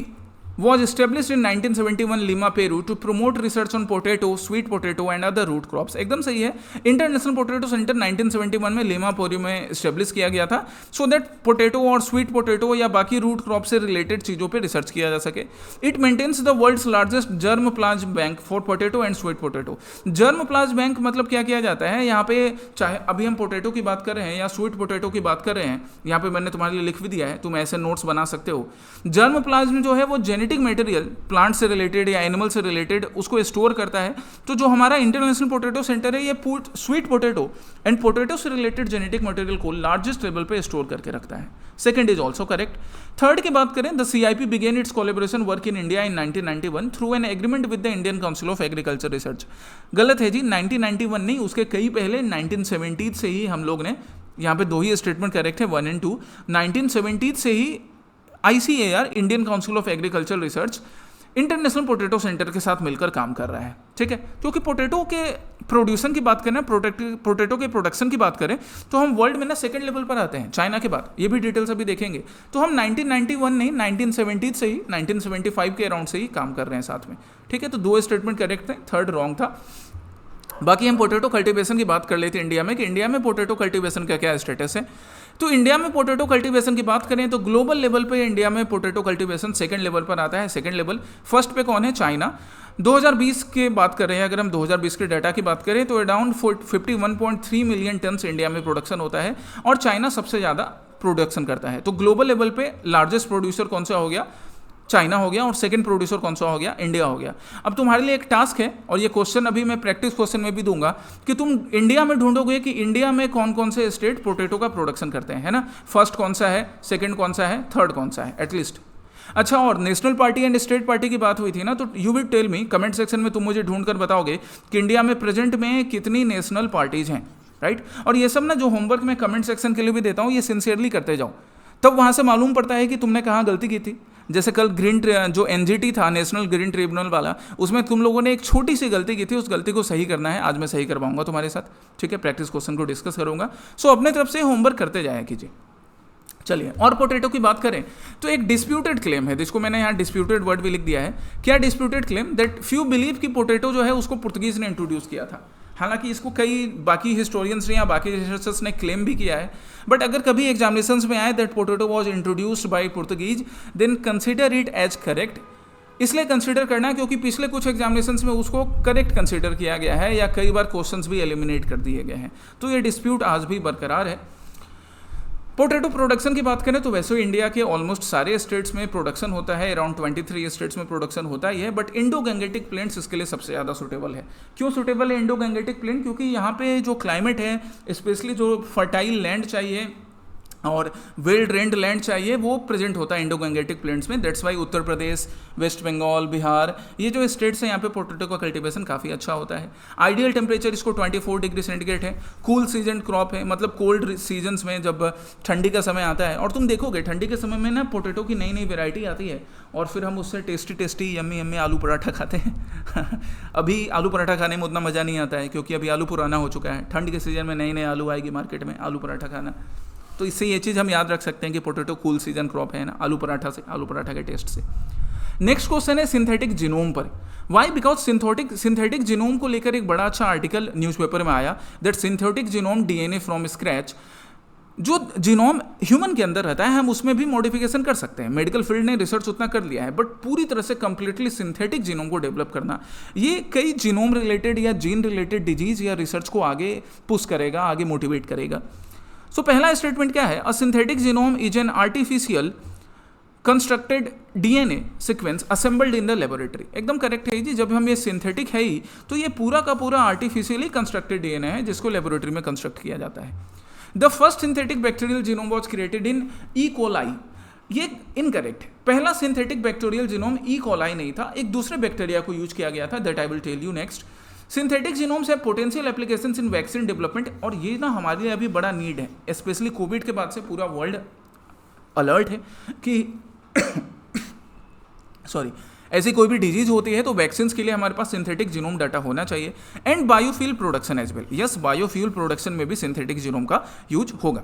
was established in 1971 Lima, Peru to promote research on potato, sweet potato and other root crops. एकदम सही है। International potato centre 1971 में Lima Peru में establish किया गया था, so that potato और sweet potato या बाकी रूट क्रॉप से रिलेटेड चीज़ों पे रिसर्च किया जा सके। It maintains the world's largest germplasm bank for potato and sweet potato. Germplasm bank मतलब क्या किया जाता है, यहाँ पे चाहे अभी हम पोटैटो की बात कर रहे हैं या स्वीट पोटैटो की बात कर रहे हैं, यहाँ पे मैंने तुम्हारे लिए लिख भी दिया है, तुम ऐसे नोट्स बना सकते हो। जर्म प्लाज्म जो है वो जेनेटिक मटेरियल प्लांट से रिलेटेड या एनिमल से रिलेटेड उसको स्टोर करता है। तो जो हमारा इंटरनेशनल पोटैटो सेंटर है ये स्वीट पोटैटो एंड पोटैटो से रिलेटेड जेनेटिक मटेरियल को लार्जेस्ट लेवल पे स्टोर करके रखता है। Second is also correct. Third की बात करें, the CIP began its collaboration work in India in 1991 through an agreement with the Indian council of agriculture research. गलत है जी, 1991 नहीं, उसके कई पहले 1970 से ही हम लोग ने, यहाँ पे 2 ही स्टेटमेंट करेक्ट है, 1 और 2। 1970 से ही ICAR, Indian council of agriculture research, international potato centre के साथ मिलकर काम कर रहा है, ठीक है। क्योंकि पोटैटो के प्रोड्यूसन की बात करें, पोटैटो के प्रोडक्शन की बात करें, तो हम वर्ल्ड में ना सेकंड लेवल पर आते हैं चाइना के बाद, ये भी डिटेल्स अभी देखेंगे। तो हम 1991 नहीं 1970 से ही 1975 के अराउंड से ही काम कर रहे हैं साथ में, ठीक है। तो 2 स्टेटमेंट करेक्ट थे, थर्ड रॉन्ग था। बाकी हम पोटैटो कल्टीवेशन की बात कर लेते हैं इंडिया में, कि इंडिया में पोटैटो कल्टीवेशन का क्या स्टेटस है। तो इंडिया में पोटैटो कल्टीवेशन की बात करें तो ग्लोबल लेवल पे इंडिया में पोटैटो कल्टीवेशन सेकंड लेवल पर आता है, सेकंड लेवल। फर्स्ट पे कौन है? चाइना। 2020 की बात कर रहे हैं, अगर हम 2020 के डाटा की बात करें तो अराउंड 51.3 मिलियन टन्स इंडिया में प्रोडक्शन होता है और चाइना सबसे ज़्यादा प्रोडक्शन करता है। तो ग्लोबल लेवल पे लार्जेस्ट प्रोड्यूसर कौन सा हो गया? चाइना हो गया। और सेकंड प्रोड्यूसर कौन सा हो गया? इंडिया हो गया। अब तुम्हारे लिए एक टास्क है, और ये क्वेश्चन अभी मैं प्रैक्टिस क्वेश्चन में भी दूंगा, कि तुम इंडिया में ढूंढोगे कि इंडिया में कौन कौन से स्टेट पोटैटो का प्रोडक्शन करते हैं, है ना। फर्स्ट कौन सा है, सेकंड कौन सा है, थर्ड कौन सा है, एटलीस्ट। अच्छा, और national party and state party की बात हुई थी ना, तो you will tell me, comment section में तुम मुझे ढूंढकर बताओगे कि इंडिया में प्रेजेंट में कितनी नेशनल पार्टीज हैं, राइट। और ये सब ना जो होमवर्क मैं कमेंट सेक्शन के लिए भी देता हूँ, ये सिंसियरली करते जाओ, तब वहाँ से मालूम पड़ता है कि तुमने कहाँ गलती की थी। जैसे कल जो एनजीटी था, नेशनल ग्रीन ट्रिब्यूनल वाला, उसमें तुम लोगों ने एक छोटी सी गलती की थी, उस गलती को सही करना है। आज मैं सही करवाऊंगा तुम्हारे साथ, ठीक है। प्रैक्टिस क्वेश्चन को डिस्कस करूंगा। सो अपने तरफ से होमवर्क करते जाया कीजिए। चलिए, और पोटैटो की बात करें तो एक डिस्प्यूटेड क्लेम है, जिसको मैंने यहाँ डिस्प्यूटेड वर्ड भी लिख दिया है। क्या disputed claim? That few believe कि पोटैटो जो है उसको पुर्तगीज ने इंट्रोड्यूस किया था। हालांकि इसको कई बाकी हिस्टोरियंस ने या बाकी रिसर्चर्स ने क्लेम भी किया है, बट अगर कभी एग्जामिनेशंस में आए that potato was introduced by Portuguese, then consider it as correct. इसलिए कंसिडर करना क्योंकि पिछले कुछ एग्जामिनेशंस में उसको करेक्ट कंसिडर किया गया है, या कई बार क्वेश्चंस भी एलिमिनेट कर दिए गए हैं। तो ये डिस्प्यूट आज भी बरकरार है। पोटैटो प्रोडक्शन की बात करें तो वैसे इंडिया के ऑलमोस्ट सारे स्टेट्स में प्रोडक्शन होता है, अराउंड 23 स्टेट्स में प्रोडक्शन होता ही है, बट इंडो गंगेटिक प्लेन्स इसके लिए सबसे ज़्यादा सूटेबल है। क्यों सूटेबल है इंडो गंगेटिक प्लेन? क्योंकि यहाँ पे जो क्लाइमेट है, स्पेशली जो फर्टाइल लैंड चाहिए और वेल ड्रेन्ड लैंड चाहिए, वो प्रेजेंट होता है इंडो गंगेटिक प्लेन्स में। दैट्स वाई उत्तर प्रदेश, वेस्ट बंगाल, बिहार, ये जो स्टेट्स हैं यहाँ पे पोटैटो का कल्टीवेशन काफ़ी अच्छा होता है। आइडियल टेम्परेचर इसको 24 डिग्री सेंटीग्रेड है। कूल सीजन क्रॉप है, मतलब कोल्ड सीजन्स में जब ठंडी का समय आता है, और तुम देखोगे ठंडी के समय में ना पोटैटो की नई नई वेराइटी आती है, और फिर हम उससे टेस्टी यम्मी यम्मी आलू पराठा खाते हैं। अभी आलू पराठा खाने में उतना मज़ा नहीं आता है, क्योंकि अभी आलू पुराना हो चुका है। ठंड के सीजन में नए नए आलू आएगी मार्केट में, आलू पराठा खाना। तो इससे ये चीज़ हम याद रख सकते हैं कि पोटैटो कूल सीजन क्रॉप है ना, आलू पराठा से, आलू पराठा के टेस्ट से। नेक्स्ट क्वेश्चन है सिंथेटिक जीनोम पर। वाई? बिकॉज सिंथेटिक जीनोम को लेकर एक बड़ा अच्छा आर्टिकल न्यूज़पेपर में आया, that synthetic genome DNA from scratch. जो जीनोम ह्यूमन के अंदर रहता है, हम उसमें भी मॉडिफिकेशन कर सकते हैं। मेडिकल फील्ड ने रिसर्च उतना कर लिया है, बट पूरी तरह से कंप्लीटली सिंथेटिक जीनोम को डेवलप करना, ये कई जीनोम रिलेटेड या जीन रिलेटेड डिजीज या रिसर्च को आगे पुश करेगा, आगे मोटिवेट करेगा। सो पहला स्टेटमेंट क्या है? अ synthetic genome is an artificial constructed DNA sequence assembled in the laboratory. एकदम करेक्ट है जी। जब हम ये सिंथेटिक है ही, तो ये पूरा का पूरा आर्टिफिशियली कंस्ट्रक्टेड डीएनए है, जिसको लेबोरेटरी में कंस्ट्रक्ट किया जाता है। The first synthetic bacterial genome was created in E coli. ये इनकरेक्ट है। पहला synthetic bacterial genome E coli नहीं था, एक दूसरे बैक्टीरिया को यूज किया गया था, that I will tell you next. Synthetic genomes है potential applications in vaccine development, और ये ना हमारे लिए अभी बड़ा नीड है, स्पेशली कोविड के बाद से पूरा वर्ल्ड अलर्ट है कि सॉरी, ऐसी कोई भी डिजीज होती है तो वैक्सीन के लिए हमारे पास सिंथेटिक जीनोम डाटा होना चाहिए। And biofuel production as well, yes, biofuel production में भी सिंथेटिक जीनोम का यूज होगा।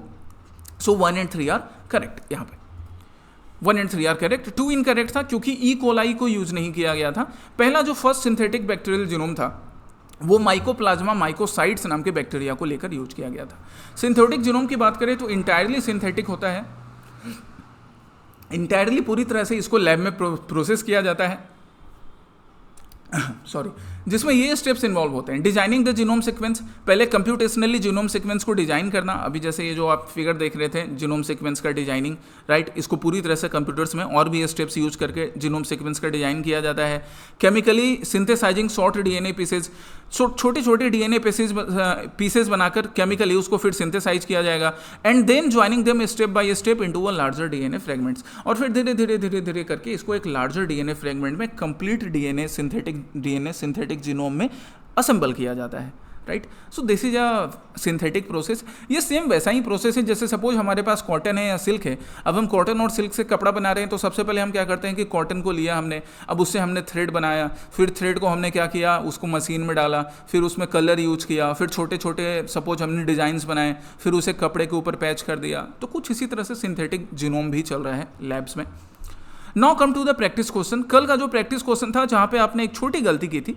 So 1 and 3 are correct. यहाँ पे 1 and 3 आर करेक्ट। 2 इनकरेक्ट था, क्योंकि ई कोलाई को यूज नहीं किया गया था। पहला जो फर्स्ट सिंथेटिक बैक्टीरियल जीनोम था, वो माइकोप्लाज्मा माइकोसाइट्स नाम के बैक्टीरिया को लेकर यूज किया गया था। सिंथेटिक जीनोम की बात करें तो इंटायरली सिंथेटिक होता है, इंटायरली पूरी तरह से इसको लैब में प्रोसेस किया जाता है, सॉरी, जिसमें ये स्टेप्स इन्वॉल्व होते हैं। डिजाइनिंग द जीनोम सीक्वेंस, पहले कंप्यूटेशनली जीनोम सीक्वेंस को डिजाइन करना। अभी जैसे ये जो आप फिगर देख रहे थे जीनोम सीक्वेंस का डिजाइनिंग, राइट, इसको पूरी तरह से कंप्यूटर्स में और भी ये स्टेप्स यूज करके जीनोम सीक्वेंस का डिजाइन किया जाता है। Chemically synthesising short DNA pieces, छोटे छोटे डीएनए पीसेज बनाकर केमिकली उसको फिर सिंथेसाइज किया जाएगा। And then joining them step by step into a larger DNA fragments, और फिर धीरे धीरे धीरे धीरे करके इसको एक लार्जर डीएनए फ्रेगमेंट में कंप्लीट डीएनए सिंथेटिक जीनोम में असेंबल किया जाता है, right. So this is a synthetic process. ये सेम वैसा ही प्रोसेस है जैसे सपोज हमारे पास कॉटन है या सिल्क है। अब हम कॉटन और सिल्क से कपड़ा बना रहे हैं तो सबसे पहले हम क्या करते हैं कि कॉटन को लिया हमने, अब उससे हमने थ्रेड बनाया, फिर थ्रेड को हमने क्या किया, उसको मशीन में डाला, फिर उसमें कलर यूज किया, फिर छोटे छोटे सपोज हमने डिजाइंस बनाए, फिर उसे कपड़े के ऊपर पैच कर दिया। तो कुछ इसी तरह से सिंथेटिक जीनोम भी चल रहा है लैब्स में। Now come to the practice question. कल का जो प्रैक्टिस क्वेश्चन था जहाँ पे आपने एक छोटी गलती की थी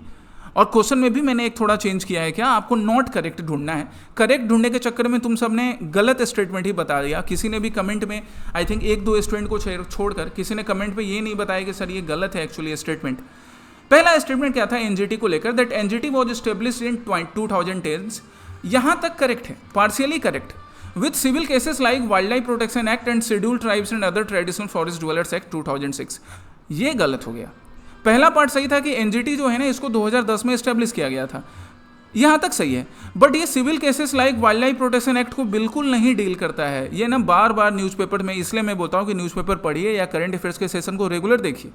और क्वेश्चन में भी मैंने एक थोड़ा चेंज किया है। क्या आपको नॉट करेक्ट ढूंढना है। करेक्ट ढूंढने के चक्कर में तुम सबने गलत स्टेटमेंट ही बता दिया। किसी ने भी कमेंट में, आई थिंक एक दो स्टूडेंट को छोड़कर किसी ने कमेंट में ये नहीं बताया कि सर ये गलत है एक्चुअली स्टेटमेंट। पहला स्टेटमेंट क्या था एनजीटी को लेकर, that NGT was established in 2010। यहाँ तक करेक्ट है, partially correct, with civil cases like Wildlife Protection Act and Scheduled Tribes and Other Traditional Forest Dwellers Act 2006। ये गलत हो गया। पहला पार्ट सही था कि एनजीटी जो है ना इसको 2010 में एस्टेब्लिश किया गया था, यहाँ तक सही है। बट ये civil cases like wild life protection act को बिल्कुल नहीं डील करता है। ये ना बार बार न्यूज़पेपर में, इसलिए मैं बोलता हूँ कि न्यूज़पेपर पढ़िए या करंट अफेयर्स के सेशन को रेगुलर देखिए।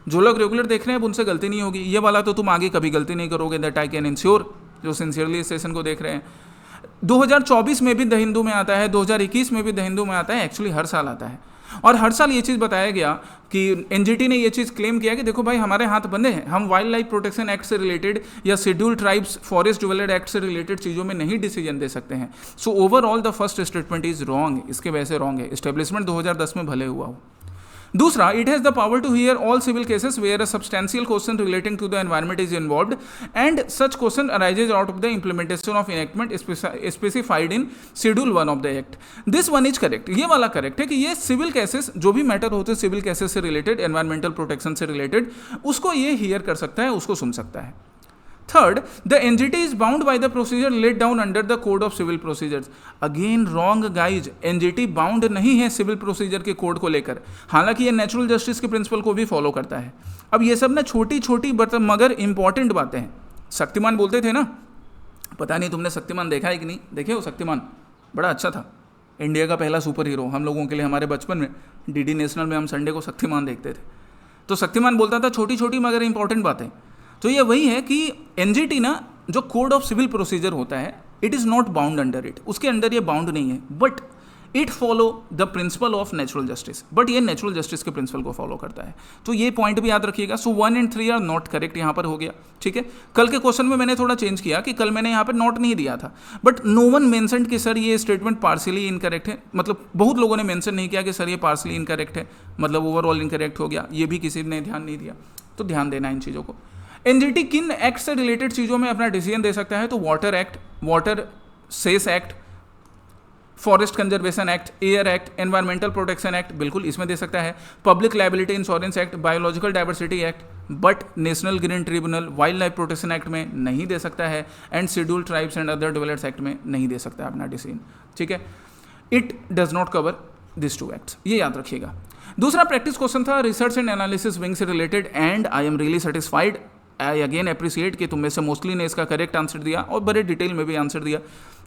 जो लोग रेगुलर देख रहे हैं उनसे गलती नहीं होगी, ये वाला तो तुम आगे कभी गलती नहीं करोगे, दैट आई कैन इंश्योर, जो सिंसियरली इस सेशन को देख रहे हैं। 2024 में भी द हिंदू में आता है, 2021 में भी द हिंदू में आता है, एक्चुअली हर साल आता है। और हर साल ये चीज़ बताया गया कि एनजीटी ने ये चीज़ क्लेम किया कि देखो भाई हमारे हाथ बंधे हैं, हम वाइल्ड लाइफ प्रोटेक्शन एक्ट से रिलेटेड या scheduled tribes forest developed act से रिलेटेड चीज़ों में नहीं डिसीजन दे सकते हैं। So overall the first statement is wrong, इसके वैसे रॉन्ग है। एस्टेब्लिशमेंट 2010 में भले हुआ हो। दूसरा, it has the power to hear all civil cases where a substantial question relating to the environment is involved and such question arises out of the implementation of enactment specified in schedule 1 of the act. This one is correct. ये वाला correct है कि ये civil cases जो भी matter होते हैं civil cases से रिलेटेड, एनवायरमेंटल प्रोटेक्शन से रिलेटेड, उसको ये हियर कर सकता है, उसको सुन सकता है। Third, the NGT is bound by the procedure laid down under the Code of Civil Procedures. Again wrong guys, NGT bound नहीं है सिविल प्रोसीजर के कोड को लेकर, हालांकि ये नेचुरल जस्टिस के प्रिंसिपल को भी फॉलो करता है। अब ये सब ना छोटी छोटी मगर इंपॉर्टेंट बातें हैं। शक्तिमान बोलते थे ना, पता नहीं तुमने शक्तिमान देखा है कि नहीं, देखे हो शक्तिमान? बड़ा अच्छा था, इंडिया का पहला सुपर हीरो हम लोगों के लिए। हमारे बचपन में डीडी नेशनल में हम संडे को शक्तिमान देखते थे। तो शक्तिमान बोलता था छोटी छोटी मगर इंपॉर्टेंट बातें। तो ये वही है कि एनजीटी ना जो कोड ऑफ सिविल प्रोसीजर होता है, it is not bound under it, उसके अंडर ये बाउंड नहीं है, but it follow the principle of natural justice. But ये नेचुरल जस्टिस के प्रिंसिपल को फॉलो करता है। तो ये पॉइंट भी याद रखिएगा। सो 1 और 3 आर नॉट करेक्ट, यहाँ पर हो गया। ठीक है, कल के क्वेश्चन में मैंने थोड़ा चेंज किया कि कल मैंने यहाँ पर नॉट नहीं दिया था, बट नो वन मेंशन्ड कि सर ये स्टेटमेंट पार्शियली इनकरेक्ट है। मतलब बहुत लोगों ने मेंशन नहीं किया कि सर ये पार्शियली इनकरेक्ट है, मतलब ओवरऑल इनकरेक्ट हो गया, ये भी किसी ने ध्यान नहीं दिया। तो ध्यान देना इन चीज़ों को। एनजीटी किन एक्ट से रिलेटेड चीज़ों में अपना डिसीजन दे सकता है? तो water act, water cess act, forest conservation act, air act, environmental protection act, बिल्कुल इसमें दे सकता है। Public liability insurance act, biological diversity act, but national green tribunal, wild life protection act में नहीं दे सकता है, एंड scheduled tribes and other developed act में नहीं दे सकता है अपना डिसीजन। ठीक है, it does not cover this 2 acts, ये याद रखिएगा। दूसरा प्रैक्टिस क्वेश्चन था रिसर्च एंड एनालिसिस विंग से related, and I am really satisfied, I again appreciate कि तुम में से मोस्टली ने इसका करेक्ट आंसर दिया और बड़े डिटेल में भी आंसर दिया।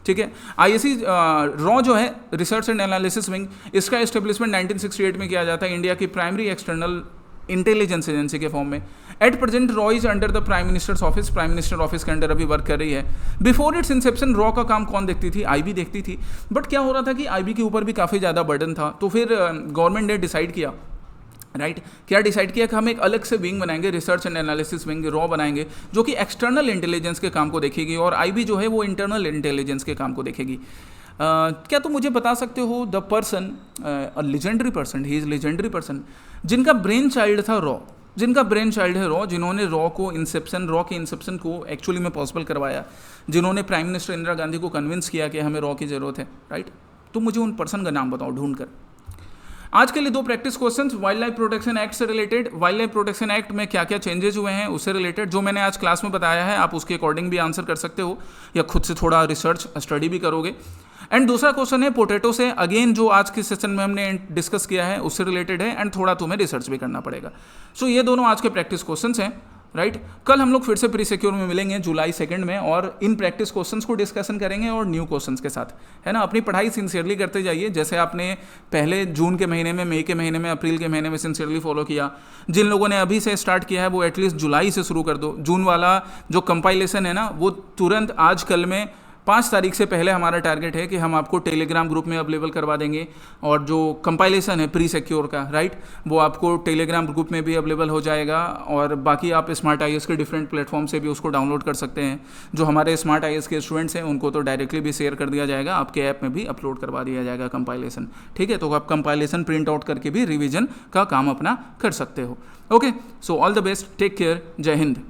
ठीक है, आईएसी रॉ जो है रिसर्च एंड एनालिसिस विंग, इसका एस्टेब्लिशमेंट 1968 में किया जाता है इंडिया की प्राइमरी एक्सटर्नल इंटेलिजेंस एजेंसी के फॉर्म में। At present raw is under the prime minister's office, prime minister office के अंडर अभी वर्क कर रही है। बिफोर इट्स इंसेप्शन रॉ का काम कौन देखती थी? आईबी देखती थी। बट क्या हो रहा था कि आईबी के ऊपर भी काफ़ी ज़्यादा बर्डन था, तो फिर गवर्नमेंट ने डिसाइड किया, राइट, क्या डिसाइड किया कि हम एक अलग से विंग बनाएंगे, research and analysis wing raw बनाएंगे, जो कि एक्सटर्नल इंटेलिजेंस के काम को देखेगी, और आईबी जो है वो इंटरनल इंटेलिजेंस के काम को देखेगी। क्या तुम मुझे बता सकते हो the person, a legendary person, he is legendary person, जिनका ब्रेन चाइल्ड था रॉ, जिनका ब्रेन चाइल्ड है रॉ, जिन्होंने रॉ को इंसेप्शन, रॉ के इंसेप्शन को एक्चुअली में पॉसिबल करवाया, जिन्होंने प्राइम मिनिस्टर इंदिरा गांधी को कन्विंस किया कि हमें रॉ की ज़रूरत है, राइट? तो मुझे उन पर्सन का नाम बताओ ढूंढ कर। आज के लिए 2 practice questions wild life protection act से related. Wild life protection act में क्या क्या चेंजेस हुए हैं उससे रिलेटेड, जो मैंने आज क्लास में बताया है आप उसके अकॉर्डिंग भी आंसर कर सकते हो या खुद से थोड़ा रिसर्च स्टडी भी करोगे। एंड दूसरा क्वेश्चन है पोटैटो से, अगेन जो आज के सेशन में हमने डिस्कस किया है उससे रिलेटेड है, एंड थोड़ा तुम्हें रिसर्च भी करना पड़ेगा। सो ये दोनों आज के प्रैक्टिस क्वेश्चंस हैं। राइट। कल हम लोग फिर से प्री सिक्योर में मिलेंगे जुलाई 2 में, और इन प्रैक्टिस क्वेश्चंस को डिस्कशन करेंगे और न्यू क्वेश्चंस के साथ, है ना। अपनी पढ़ाई सिंसियरली करते जाइए, जैसे आपने पहले जून के महीने में, मई के महीने में, अप्रैल के महीने में सिंसियरली फॉलो किया। जिन लोगों ने अभी से स्टार्ट किया है वो एटलीस्ट जुलाई से शुरू कर दो। जून वाला जो कंपाइलेशन है ना, वो तुरंत आज कल में 5 तारीख से पहले हमारा टारगेट है कि हम आपको टेलीग्राम ग्रुप में अवेलेबल करवा देंगे, और जो कंपाइलेशन है प्री सिक्योर का, राइट, वो आपको टेलीग्राम ग्रुप में भी अवेलेबल हो जाएगा, और बाकी आप स्मार्ट आईएएस के डिफरेंट प्लेटफॉर्म से भी उसको डाउनलोड कर सकते हैं। जो हमारे स्मार्ट आईएएस के स्टूडेंट्स हैं उनको तो डायरेक्टली भी शेयर कर दिया जाएगा, आपके ऐप में भी अपलोड करवा दिया जाएगा कंपाइलेशन, ठीक है। तो आप कंपाइलेशन प्रिंट आउट करके भी रिविजन का काम अपना कर सकते हो। Okay, so all the best, take care, जय हिंद।